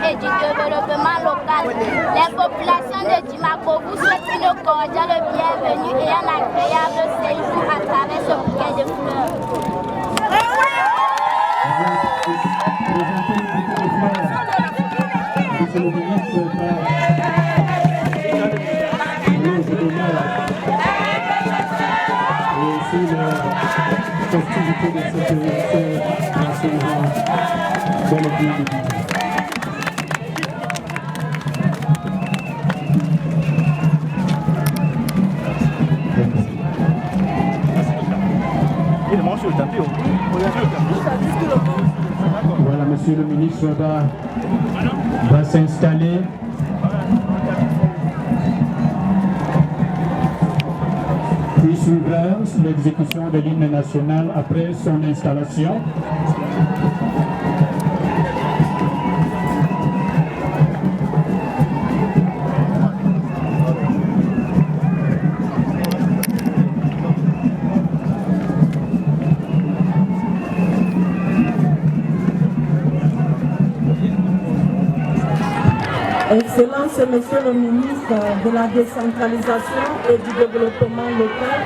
Et du développement local. Les populations de Dimako vous souhaitent une cordiale bienvenue et un agréable séjour à travers ce bouquet de fleurs. Monsieur le ministre, et aussi la festivité de cette nationale dans le pays de Guinée. Voilà, monsieur le ministre va s'installer. Puis suivra l'exécution de l'hymne national après son installation. Excellence, Monsieur le ministre de la décentralisation et du développement local,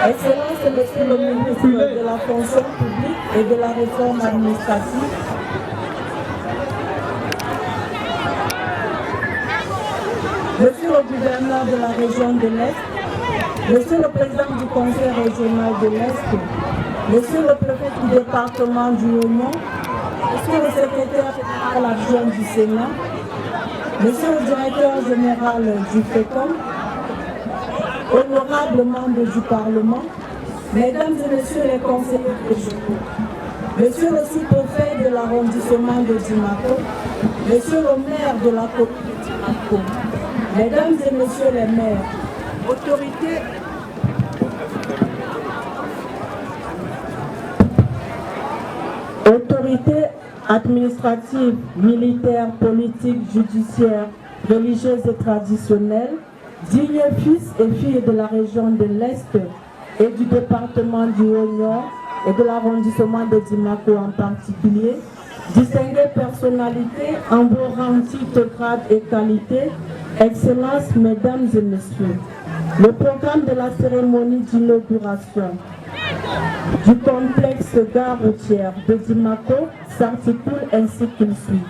Excellence, Monsieur le ministre de la fonction publique et de la réforme administrative, Monsieur le gouverneur de la région de l'Est, Monsieur le président du conseil régional de l'Est, Monsieur le préfet du département du Haut-Nord, Monsieur le secrétaire général adjoint du Sénat, Monsieur le directeur général du FECOM, honorables membres du Parlement, Mesdames et Messieurs les conseillers régionaux, Monsieur le sous-préfet de l'arrondissement de Dimako, Monsieur le maire de la commune de Dimako, Mesdames et Messieurs les maires, autorités administratives, militaires, politiques, judiciaires, religieuses et traditionnelles, dignes fils et filles de la région de l'Est et du département du Haut-Nord et de l'arrondissement de Dimako en particulier, distinguées personnalités en vos rangs, titres, grades et qualités, Excellences, Mesdames et Messieurs, le programme de la cérémonie d'inauguration du complexe gare routière de Dimako s'articule ainsi qu'il suit.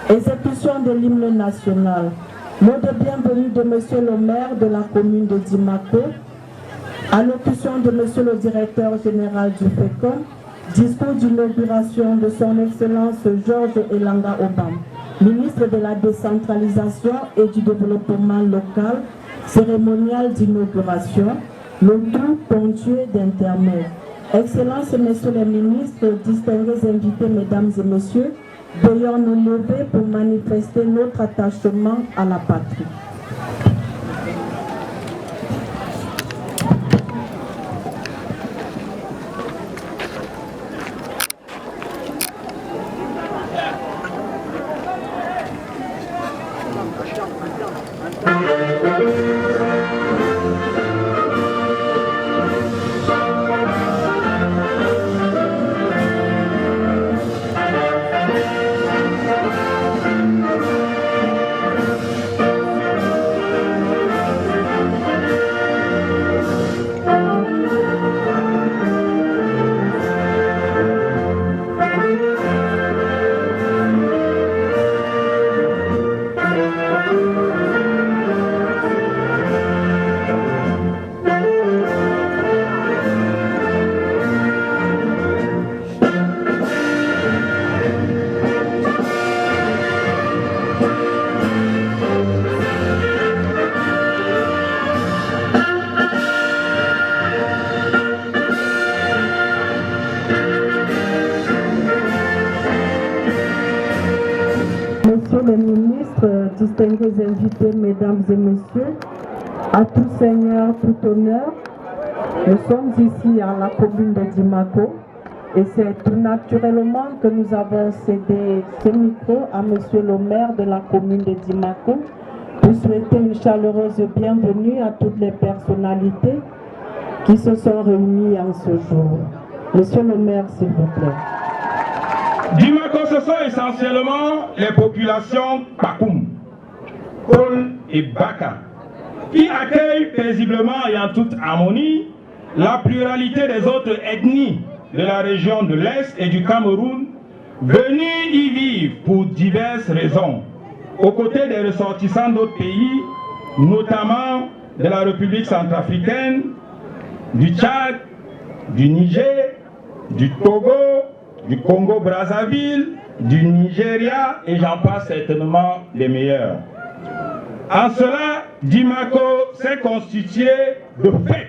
Exécution de l'hymne national. Mot de bienvenue de Monsieur le maire de la commune de Dimako. Allocution de Monsieur le directeur général du FECOM. Discours d'inauguration de son Excellence Georges Elanga Obam, ministre de la décentralisation et du développement local. Cérémonial d'inauguration. Le tout ponctué d'intermède. Excellences, Messieurs les ministres, distingués invités, Mesdames et Messieurs, veuillons nous lever pour manifester notre attachement à la patrie. Distingués invités, Mesdames et Messieurs, à tout seigneur, tout honneur, Nous sommes ici à la commune de Dimako et c'est tout naturellement que nous avons cédé ce micro à monsieur le maire de la commune de Dimako pour souhaiter une chaleureuse bienvenue à toutes les personnalités qui se sont réunies en ce jour. Monsieur le maire, s'il vous plaît. Dimako, ce sont essentiellement les populations Pakoum, Kol et Baka, qui accueillent paisiblement et en toute harmonie la pluralité des autres ethnies de la région de l'Est et du Cameroun, venus y vivre pour diverses raisons, aux côtés des ressortissants d'autres pays, notamment de la République centrafricaine, du Tchad, du Niger, du Togo, du Congo-Brazzaville, du Nigeria, et j'en passe certainement les meilleurs. En cela, Dimako s'est constitué de fait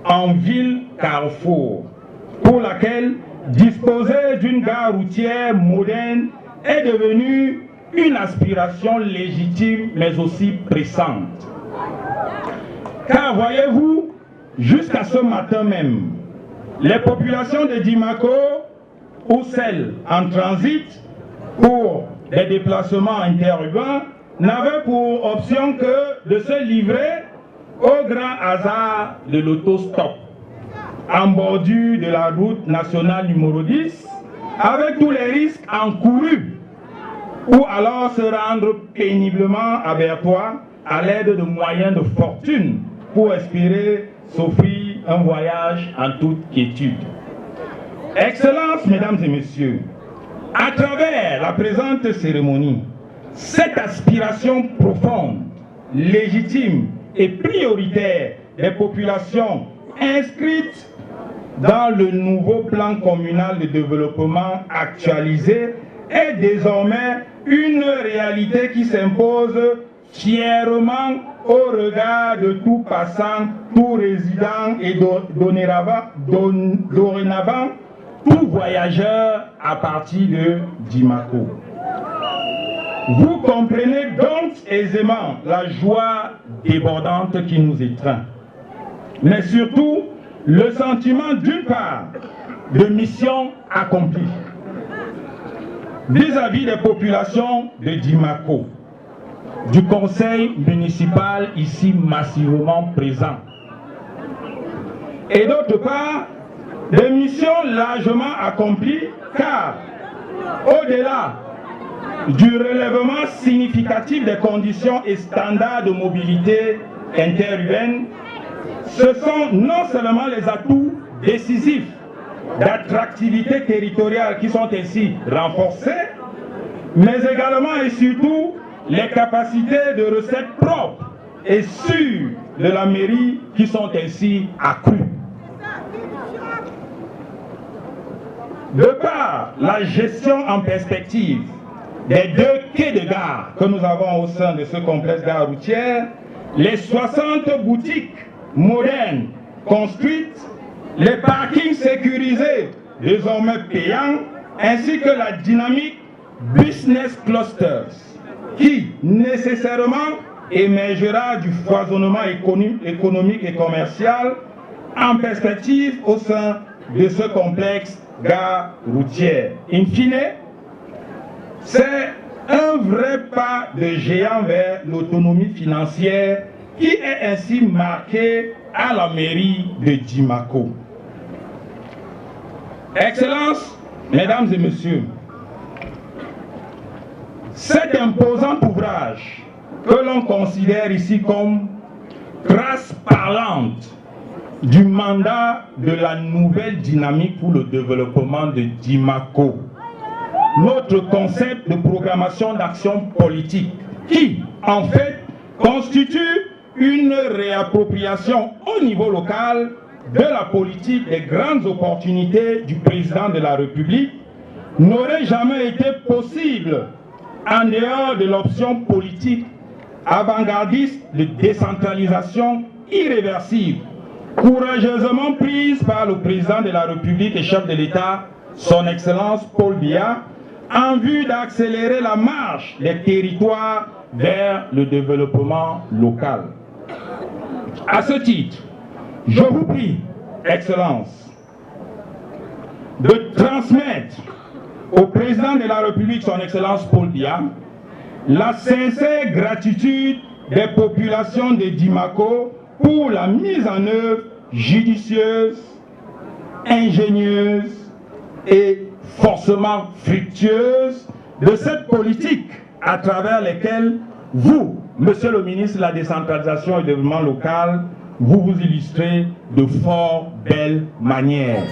en ville carrefour, pour laquelle disposer d'une gare routière moderne est devenu une aspiration légitime mais aussi pressante. Car voyez-vous, jusqu'à ce matin même, les populations de Dimako ou celles en transit pour des déplacements interurbains n'avaient pour option que de se livrer au grand hasard de l'autostop en bordure de la route nationale numéro 10 avec tous les risques encourus, ou alors se rendre péniblement à Bertois à l'aide de moyens de fortune pour espérer s'offrir un voyage en toute quiétude. Excellences, mesdames et messieurs, à travers la présente cérémonie, cette aspiration profonde, légitime et prioritaire des populations inscrites dans le nouveau plan communal de développement actualisé est désormais une réalité qui s'impose fièrement au regard de tout passant, tout résident et dorénavant tout voyageur à partir de Dimako. Vous comprenez donc aisément la joie débordante qui nous étreint, mais surtout le sentiment d'une part de mission accomplie vis-à-vis des populations de Dimako, du conseil municipal ici massivement présent, et d'autre part des missions largement accomplies car au-delà du relèvement significatif des conditions et standards de mobilité interurbaine, ce sont non seulement les atouts décisifs d'attractivité territoriale qui sont ainsi renforcés, mais également et surtout les capacités de recettes propres et sûres de la mairie qui sont ainsi accrues. De par la gestion en perspective des 2 quais de gare que nous avons au sein de ce complexe gare routière, les 60 boutiques modernes construites, les parkings sécurisés désormais payants, ainsi que la dynamique Business Clusters, qui nécessairement émergera du foisonnement économique et commercial en perspective au sein de ce complexe gare routière. In fine, c'est un vrai pas de géant vers l'autonomie financière qui est ainsi marqué à la mairie de Dimako. Excellences, mesdames et messieurs, cet imposant ouvrage que l'on considère ici comme trace parlante du mandat de la nouvelle dynamique pour le développement de Dimako, notre concept de programmation d'action politique qui, en fait, constitue une réappropriation au niveau local de la politique des grandes opportunités du président de la République, n'aurait jamais été possible en dehors de l'option politique avant-gardiste de décentralisation irréversible, courageusement prise par le président de la République et chef de l'État, son Excellence Paul Biya, en vue d'accélérer la marche des territoires vers le développement local. À ce titre, Je vous prie, Excellence, de transmettre au président de la République, son Excellence Paul Biya, la sincère gratitude des populations de Dimako pour la mise en œuvre judicieuse, ingénieuse et forcément fructueuse de cette politique à travers laquelle vous, Monsieur le ministre de la décentralisation et du développement local, vous vous illustrez de fort belle manière.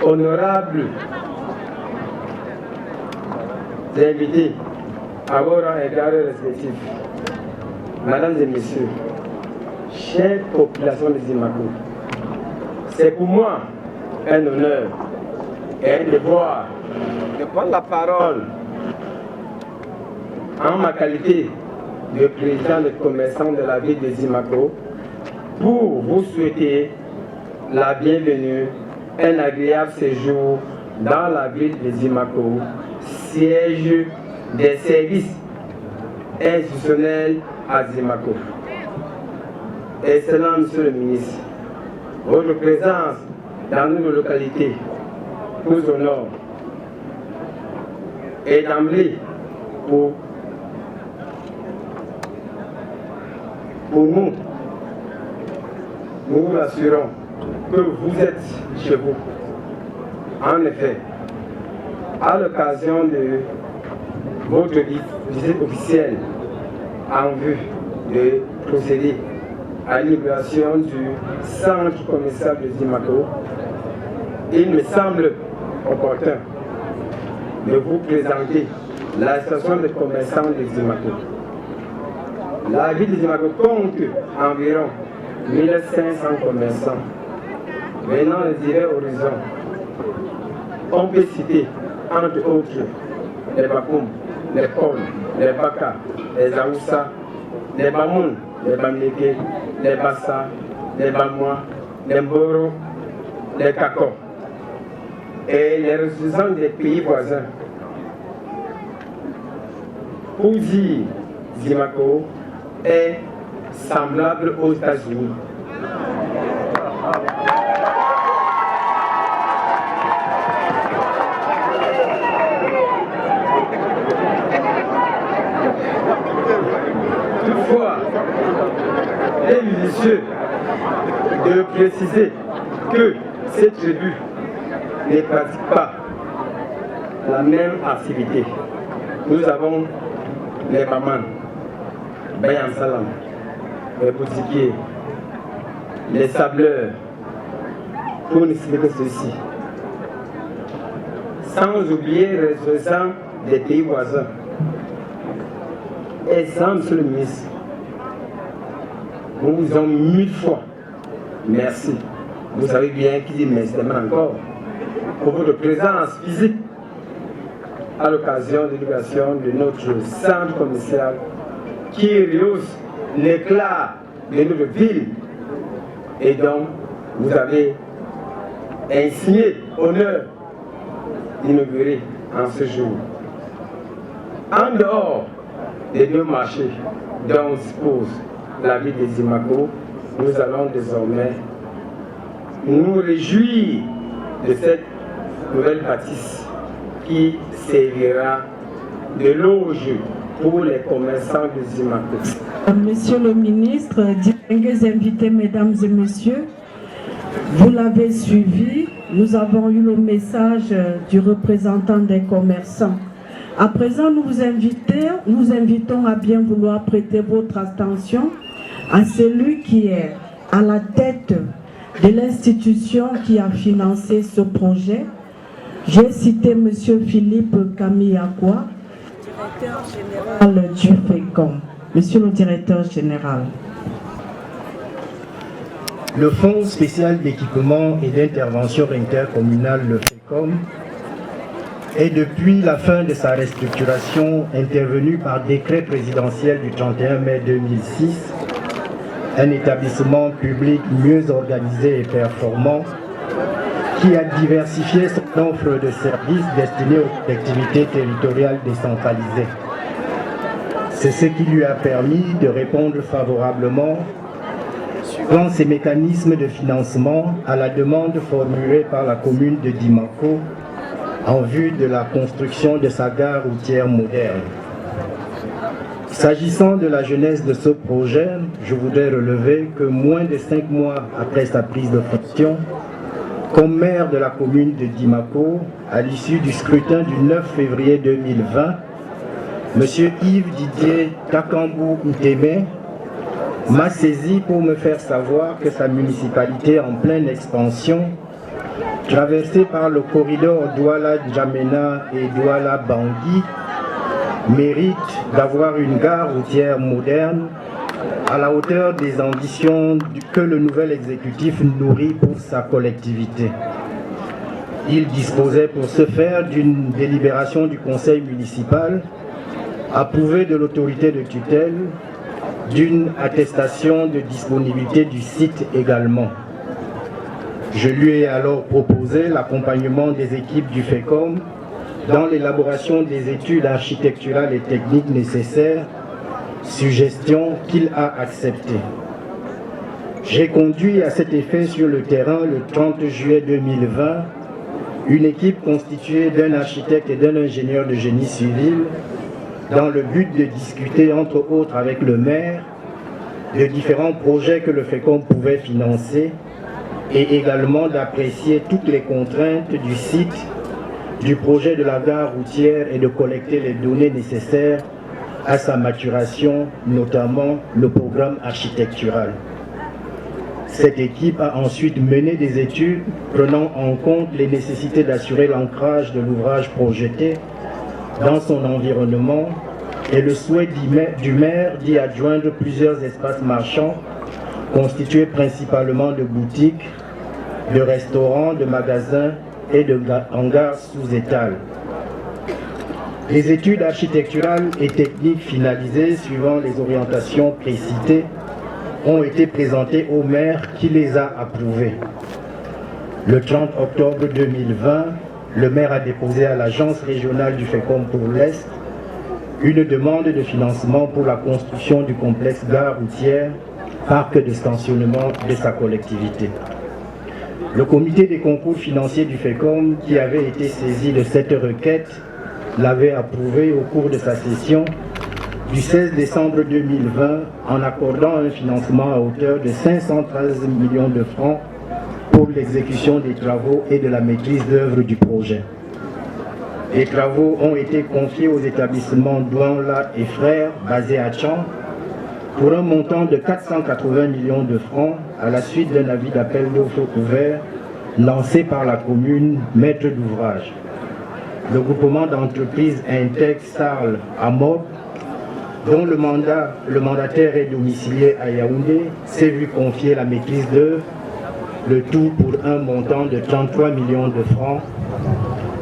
Honorables invités à vos rangs et grades respectifs, Mesdames et Messieurs, chère population de Dimako, c'est pour moi un honneur et un devoir de prendre la parole en ma qualité de président des commerçants de la ville de Dimako pour vous souhaiter la bienvenue, un agréable séjour dans la ville de Dimako, siège des services institutionnels à Dimako. Excellent Monsieur le ministre, votre présence dans nos localités nous honore et d'emblée pour nous, nous vous assurons que vous êtes chez vous. En effet, à l'occasion de votre visite officielle en vue de procéder à l'inauguration du centre commercial de Dimako, il me semble opportun de vous présenter l'association des commerçants de Dimako. La ville de Dimako compte environ 1500 commerçants venant de divers horizons. On peut citer, entre autres, les Bakoum, les Pôles, les Baka, les Aoussa, les Bamoun, les Bamlégué, les Bassa, les Bamois, les Mboro, les Kako et les ressortissants des pays voisins. Pour dire Dimako est semblable aux États-Unis. Toutefois, il est judicieux de préciser que ces tribus ne pratiquent pas la même activité. Nous avons les Baman, Bayan Salam, les boutiquiers, les sableurs, pour ne citer que ceci. Sans oublier les ressortissants des pays voisins, Et ça, monsieur le ministre, nous vous disons 1000 fois merci. Vous savez bien qu'il dit merci encore pour votre présence physique à l'occasion de l'éducation de notre centre commercial qui rehausse l'éclat de notre ville. Et donc, vous avez insigné honneur d'inaugurer en ce jour. En dehors des deux marchés dont dispose la ville des Zimaco, nous allons désormais nous réjouir de cette nouvelle bâtisse qui servira de loge pour les commerçants de Zimaco. Monsieur le ministre, distingués invités, mesdames et messieurs, vous l'avez suivi, nous avons eu le message du représentant des commerçants. À présent, nous vous invitons à bien vouloir prêter votre attention à celui qui est à la tête de l'institution qui a financé ce projet. J'ai cité M. Philippe Kamiyakwa, directeur général du FECOM. Monsieur le directeur général. Le Fonds spécial d'équipement et d'intervention intercommunale, le FECOM, est depuis la fin de sa restructuration intervenu par décret présidentiel du 31 mai 2006, un établissement public mieux organisé et performant qui a diversifié son offre de services destinés aux collectivités territoriales décentralisées. C'est ce qui lui a permis de répondre favorablement, suivant ses mécanismes de financement, à la demande formulée par la commune de Dimako en vue de la construction de sa gare routière moderne. S'agissant de la genèse de ce projet, je voudrais relever que moins de 5 mois après sa prise de fonction, comme maire de la commune de Dimako, à l'issue du scrutin du 9 février 2020, M. Yves Didier Takambou Nteme m'a saisi pour me faire savoir que sa municipalité en pleine expansion, traversée par le corridor Douala-Djamena et Douala-Bangui, mérite d'avoir une gare routière moderne à la hauteur des ambitions que le nouvel exécutif nourrit pour sa collectivité. Il disposait pour ce faire d'une délibération du conseil municipal approuvée de l'autorité de tutelle, d'une attestation de disponibilité du site également. Je lui ai alors proposé l'accompagnement des équipes du FECOM dans l'élaboration des études architecturales et techniques nécessaires, suggestion qu'il a acceptée. J'ai conduit à cet effet sur le terrain le 30 juillet 2020 une équipe constituée d'un architecte et d'un ingénieur de génie civil dans le but de discuter entre autres avec le maire de différents projets que le FECOM pouvait financer et également d'apprécier toutes les contraintes du site, du projet de la gare routière et de collecter les données nécessaires à sa maturation, notamment le programme architectural. Cette équipe a ensuite mené des études prenant en compte les nécessités d'assurer l'ancrage de l'ouvrage projeté dans son environnement et le souhait du maire d'y adjoindre plusieurs espaces marchands constitués principalement de boutiques, de restaurants, de magasins et de hangars sous-étal. Les études architecturales et techniques finalisées suivant les orientations précitées ont été présentées au maire qui les a approuvées. Le 30 octobre 2020, le maire a déposé à l'agence régionale du FECOM pour l'Est une demande de financement pour la construction du complexe gare routière, parc de stationnement de sa collectivité. Le comité des concours financiers du FECOM, qui avait été saisi de cette requête, l'avait approuvé au cours de sa session du 16 décembre 2020 en accordant un financement à hauteur de 513 millions de francs pour l'exécution des travaux et de la maîtrise d'œuvre du projet. Les travaux ont été confiés aux établissements Douala et Frères, basés à Tchang, pour un montant de 480 millions de francs à la suite d'un avis d'appel d'offres ouvert lancé par la commune maître d'ouvrage. Le groupement d'entreprises Intec Sarl Amop, dont le mandataire est domicilié à Yaoundé, s'est vu confier la maîtrise d'œuvre, le tout pour un montant de 33 millions de francs,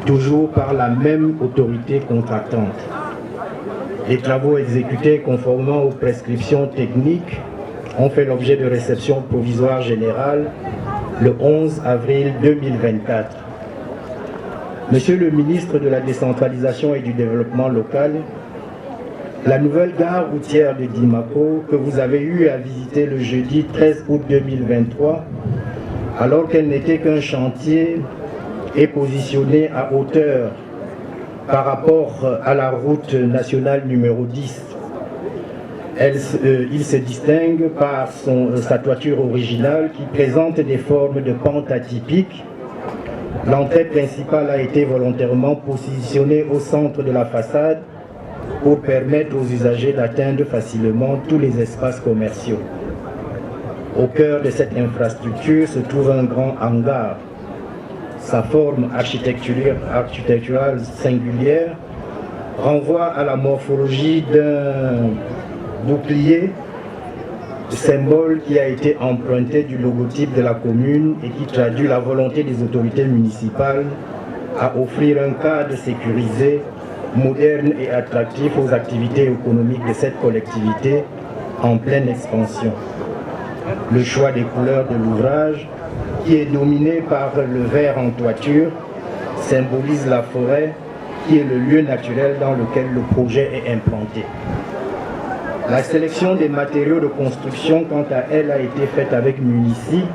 toujours par la même autorité contractante. Les travaux exécutés conformément aux prescriptions techniques ont fait l'objet de réception provisoire générale le 11 avril 2024. Monsieur le ministre de la Décentralisation et du Développement local, la nouvelle gare routière de Dimako, que vous avez eu à visiter le jeudi 13 août 2023, alors qu'elle n'était qu'un chantier, est positionnée à hauteur par rapport à la route nationale numéro 10. Il se distingue par sa toiture originale qui présente des formes de pente atypiques. L'entrée principale a été volontairement positionnée au centre de la façade pour permettre aux usagers d'atteindre facilement tous les espaces commerciaux. Au cœur de cette infrastructure se trouve un grand hangar. Sa forme architecturale singulière renvoie à la morphologie d'un bouclier, symbole qui a été emprunté du logotype de la commune et qui traduit la volonté des autorités municipales à offrir un cadre sécurisé, moderne et attractif aux activités économiques de cette collectivité en pleine expansion. Le choix des couleurs de l'ouvrage, qui est dominé par le vert en toiture, symbolise la forêt, qui est le lieu naturel dans lequel le projet est implanté. La sélection des matériaux de construction, quant à elle, a été faite avec munitie,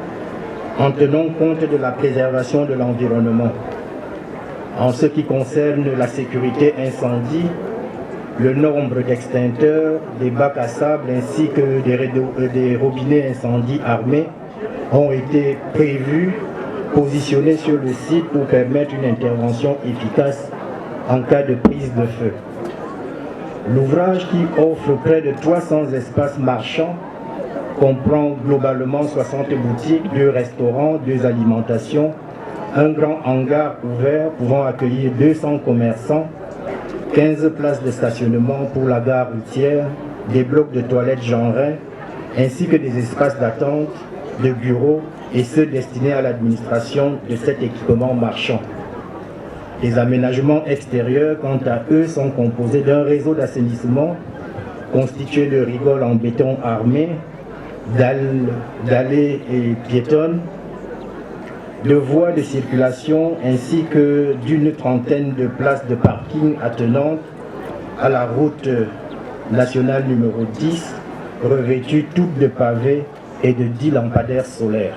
en tenant compte de la préservation de l'environnement. En ce qui concerne la sécurité incendie, le nombre d'extincteurs, des bacs à sable ainsi que des robinets incendie armés ont été prévus, positionnés sur le site pour permettre une intervention efficace en cas de prise de feu. L'ouvrage, qui offre près de 300 espaces marchands, comprend globalement 60 boutiques, 2 restaurants, 2 alimentations, un grand hangar ouvert pouvant accueillir 200 commerçants, 15 places de stationnement pour la gare routière, des blocs de toilettes genrés, ainsi que des espaces d'attente, de bureaux et ceux destinés à l'administration de cet équipement marchand. Les aménagements extérieurs, quant à eux, sont composés d'un réseau d'assainissement constitué de rigoles en béton armé, d'allées et piétonnes, de voies de circulation ainsi que d'une trentaine de places de parking attenantes à la route nationale numéro 10, revêtues toutes de pavés et de 10 lampadaires solaires.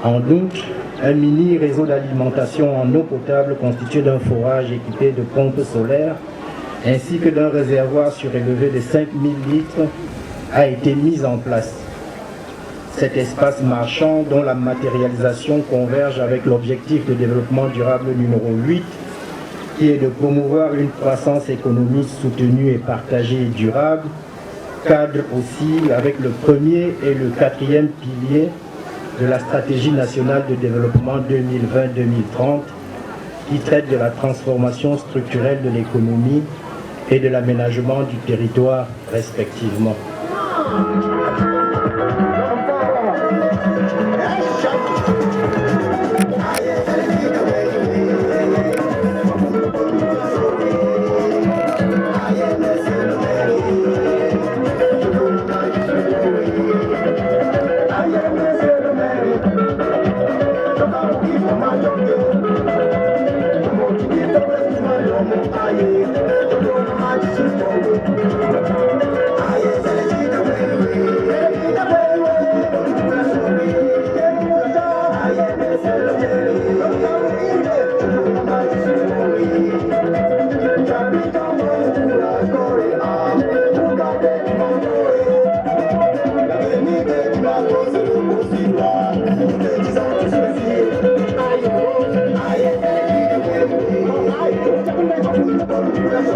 En outre, un mini réseau d'alimentation en eau potable constitué d'un forage équipé de pompes solaires ainsi que d'un réservoir surélevé de 5000 litres a été mis en place. Cet espace marchand, dont la matérialisation converge avec l'objectif de développement durable numéro 8, qui est de promouvoir une croissance économique soutenue et partagée et durable, cadre aussi avec le premier et le quatrième pilier de la stratégie nationale de développement 2020-2030, qui traite de la transformation structurelle de l'économie et de l'aménagement du territoire respectivement. Merci.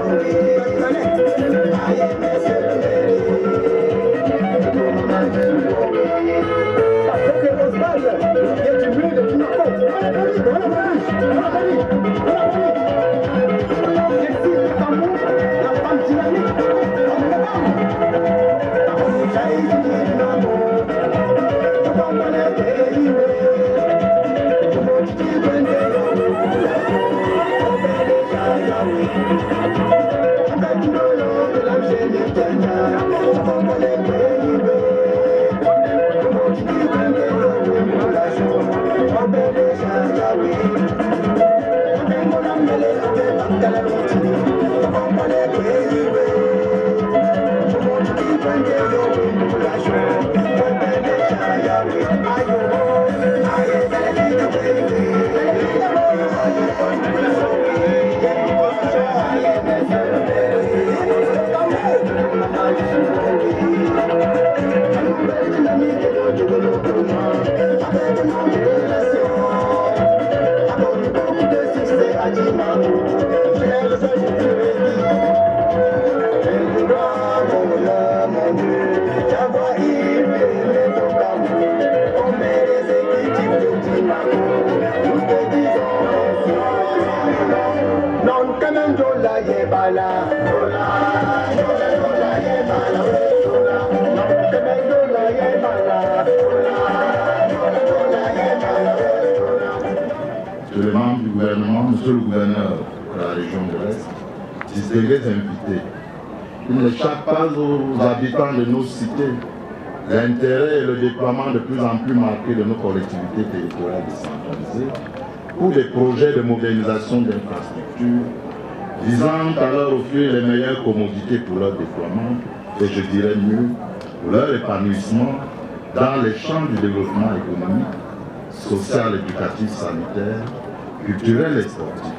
Monsieur les membres du gouvernement, monsieur le gouverneur de la région de l'Est, distingués invités, il n'échappe pas aux habitants de nos cités l'intérêt et le déploiement de plus en plus marqué de nos collectivités territoriales décentralisées pour des projets de modernisation d'infrastructures visant à leur offrir les meilleures commodités pour leur déploiement et je dirais mieux, pour leur épanouissement dans les champs du développement économique, social, éducatif, sanitaire, culturel et sportif.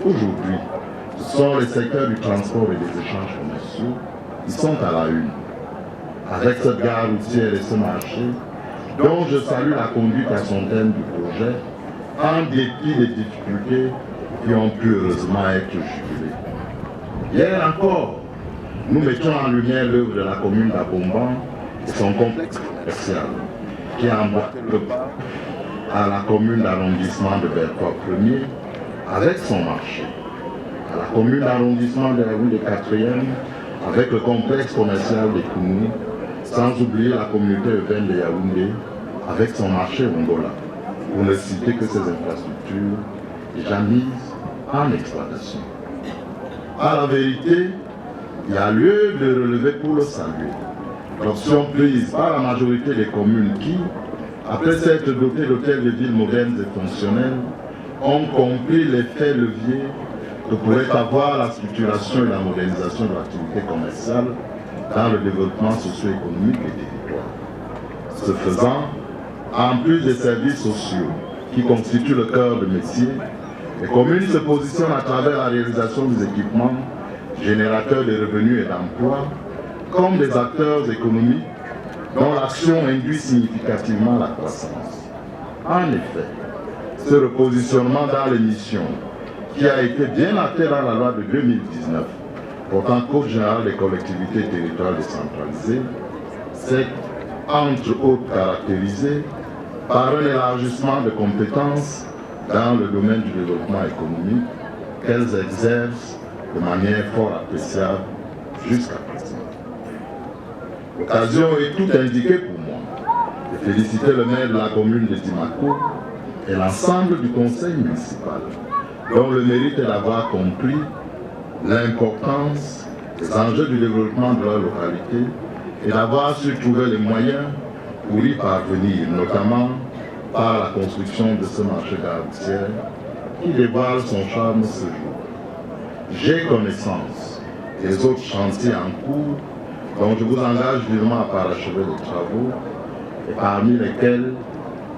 Aujourd'hui, ce sont les secteurs du transport et des échanges commerciaux qui sont à la une. Avec cette gare routière et ce marché, dont je salue la conduite à son terme du projet, en dépit des difficultés qui ont pu heureusement être jugulées. Hier encore, nous mettions en lumière l'œuvre de la commune d'Abomban et son complexe commercial, qui a emboîté le pas à la commune d'arrondissement de Berthois 1er avec son marché, à la commune d'arrondissement de la rue des 4e avec le complexe commercial des Kounou, sans oublier la communauté urbaine de Yaoundé avec son marché Ongola, pour ne citer que ces infrastructures déjà mises en exploitation. À la vérité, il y a lieu de relever pour le saluer l'option prise par la majorité des communes qui, après s'être dotées d'hôtels de ville modernes et fonctionnels, ont compris l'effet levier que pourrait avoir la structuration et la modernisation de l'activité commerciale dans le développement socio-économique des territoires. Ce faisant, en plus des services sociaux qui constituent le cœur de métier, les communes se positionnent à travers la réalisation des équipements générateurs de revenus et d'emplois comme des acteurs économiques dont l'action induit significativement la croissance. En effet, ce repositionnement dans les missions, qui a été bien acté dans la loi de 2019 portant Code général des collectivités territoriales décentralisées, s'est entre autres caractérisé par un élargissement de compétences dans le domaine du développement économique qu'elles exercent de manière fort appréciable jusqu'à présent. L'occasion est tout indiquée pour moi de féliciter le maire de la commune de Dimako et l'ensemble du conseil municipal, dont le mérite est d'avoir compris l'importance des enjeux du développement de leur localité et d'avoir su trouver les moyens pour y parvenir, notamment par la construction de ce marché routier qui dévoile son charme ce jour. J'ai connaissance des autres chantiers en cours dont je vous engage vivement à parachever les travaux et parmi lesquels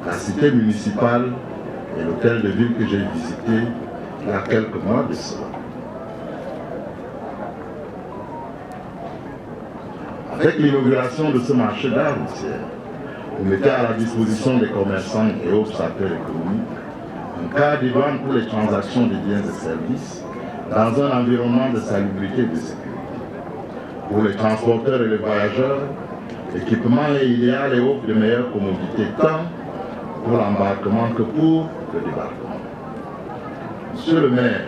la cité municipale et l'hôtel de ville que j'ai visité il y a quelques mois de cela. Avec l'inauguration de ce marché d'art routière, vous mettez à la disposition des commerçants et autres acteurs économiques un cadre idoine pour les transactions de biens et services dans un environnement de salubrité et de sécurité. Pour les transporteurs et les voyageurs, l'équipement est idéal et offre de meilleures commodités tant pour l'embarquement que pour le débarquement. Monsieur le maire,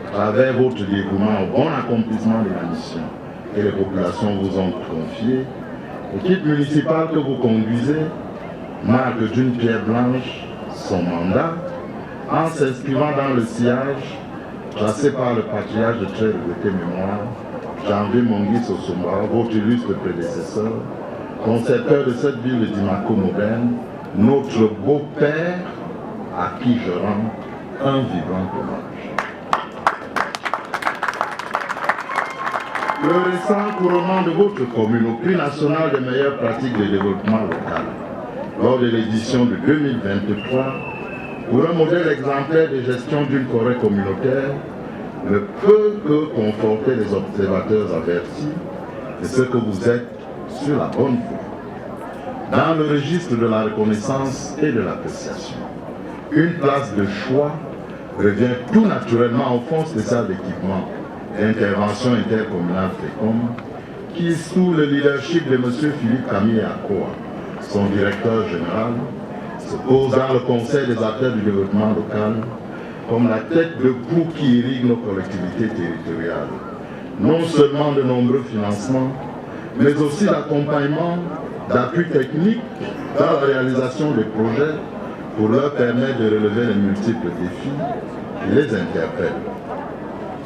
à travers votre dévouement au bon accomplissement de la mission que les populations vous ont confiée, l'équipe municipale que vous conduisez marque d'une pierre blanche son mandat en s'inscrivant dans le sillage tracé par le patriarche de très regretté mémoire, Janvier Mongui Sosomba, votre illustre prédécesseur, concepteur de cette ville de Dimako moderne, notre beau-père à qui je rends un vivant hommage. Le récent couronnement de votre commune au prix national des meilleures pratiques de développement local, lors de l'édition de 2023, pour un modèle exemplaire de gestion d'une forêt communautaire, ne peut que conforter les observateurs avertis de ce que vous êtes sur la bonne voie. Dans le registre de la reconnaissance et de l'appréciation, une place de choix revient tout naturellement au Fonds spécial d'équipement et intervention intercommunale FECOM, qui, sous le leadership de M. Philippe Camille Akoa, son directeur général, se pose dans le Conseil des acteurs du développement local comme la tête de proue qui irrigue nos collectivités territoriales. Non seulement de nombreux financements, mais aussi l'accompagnement d'appui technique dans la réalisation des projets pour leur permettre de relever les multiples défis qui les interpellent.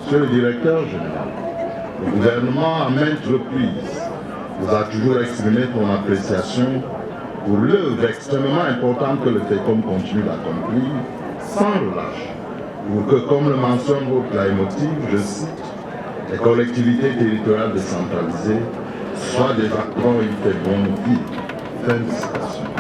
Monsieur le directeur général, le gouvernement à maintes reprises vous a toujours exprimé son appréciation pour l'œuvre extrêmement importante que le FECOM continue d'accomplir sans relâche, pour que, comme le mentionne votre leitmotiv, je cite, les collectivités territoriales décentralisées soient des acteurs intégrants de vie. Fin de citation.